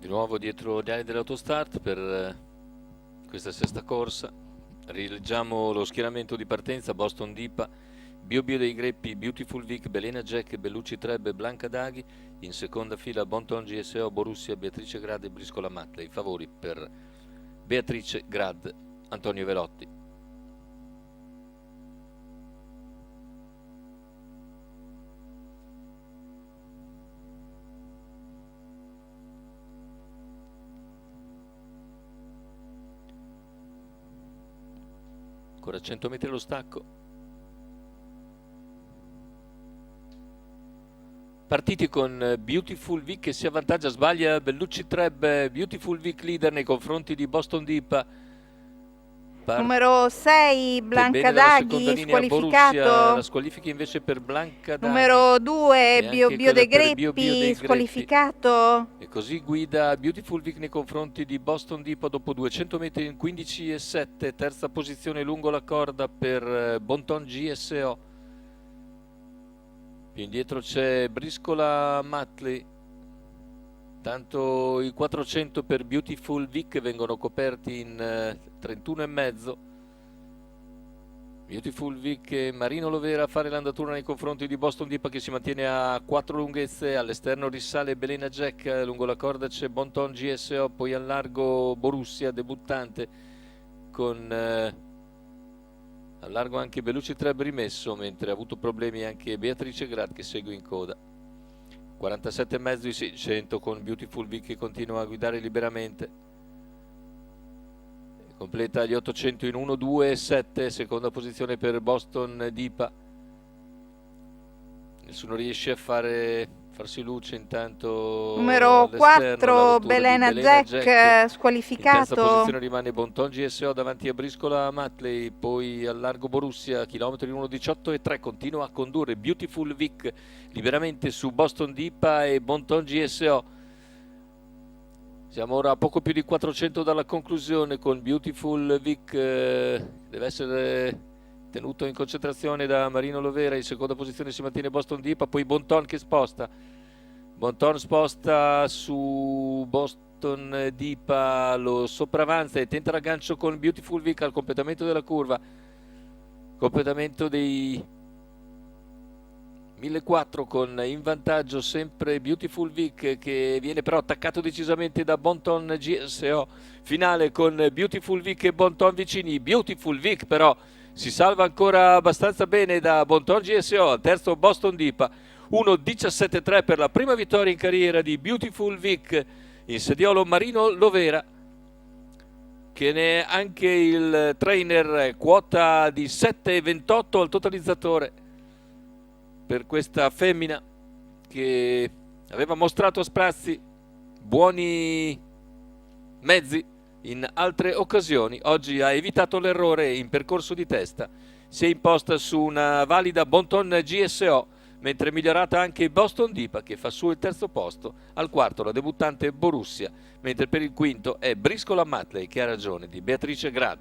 Di nuovo dietro gli ali dell'autostart per questa sesta corsa. Rileggiamo lo schieramento di partenza: Boston Dipa, Bio Bio dei Greppi, Beautiful Vic, Belena Jack, Bellucci Treb, Blanca Daghi. In seconda fila Bonton GSO, Borussia, Beatrice Grad e Briscola Matle. I favori per Beatrice Grad, Antonio Velotti. Ancora 100 metri allo stacco. Partiti con Beautiful Vic che si avvantaggia, sbaglia Bellucci Treb, Beautiful Vic leader nei confronti di Boston Dipa. Numero 6 Blanca Daghi squalificato. Borussia, la squalifica invece per Blanca Daghi. Numero 2 Bio Bio dei Greppi squalificato. E così guida Beautiful Vic nei confronti di Boston Dipa dopo 200 metri in 15,7. Terza posizione lungo la corda per Bonton GSO. Più indietro c'è Briscola Matley. Tanto i 400 per Beautiful Vic vengono coperti in 31,5. Beautiful Vic e Marino Lovera a fare l'andatura nei confronti di Boston Dipa, che si mantiene a 4 lunghezze. All'esterno risale Belena Jack, lungo la corda c'è Bonton GSO, poi al largo Borussia debuttante, con al largo anche Bellucci Treb rimesso, mentre ha avuto problemi anche Beatrice Grad che segue in coda. 47,5 i 600 con Beautiful Vic che continua a guidare liberamente. Completa gli 800 in 1,2,7, seconda posizione per Boston Dipa. Nessuno riesce a farsi luce intanto. Numero 4 Belena Jack squalificato. In terza posizione rimane Bonton GSO davanti a Briscola Matley, poi al largo Borussia, chilometri 1,18,3, continua a condurre Beautiful Vic liberamente su Boston Dipa e Bonton GSO. Siamo ora a poco più di 400 dalla conclusione, con Beautiful Vic deve essere tenuto in concentrazione da Marino Lovera. In seconda posizione si mantiene Boston Dipa, poi Bonton che sposta. Bonton sposta su Boston Dipa, lo sopravanza e tenta l'aggancio con Beautiful Vic al completamento della curva. Completamento dei 1.400 con in vantaggio sempre Beautiful Vic, che viene però attaccato decisamente da Bonton GSO. Finale con Beautiful Vic e Bonton vicini. Beautiful Vic però si salva ancora abbastanza bene da Bonton GSO. Al terzo Boston Dipa, 1,17,3 per la prima vittoria in carriera di Beautiful Vic. In sediolo Marino Lovera, che ne è anche il trainer, quota di 7,28 al totalizzatore per questa femmina che aveva mostrato a sprazzi buoni mezzi in altre occasioni. Oggi ha evitato l'errore in percorso di testa, si è imposta su una valida Bonton GSO, mentre è migliorata anche Boston Dipa, che fa su il terzo posto. Al quarto la debuttante Borussia, mentre per il quinto è Briscola Matley, che ha ragione di Beatrice Grad.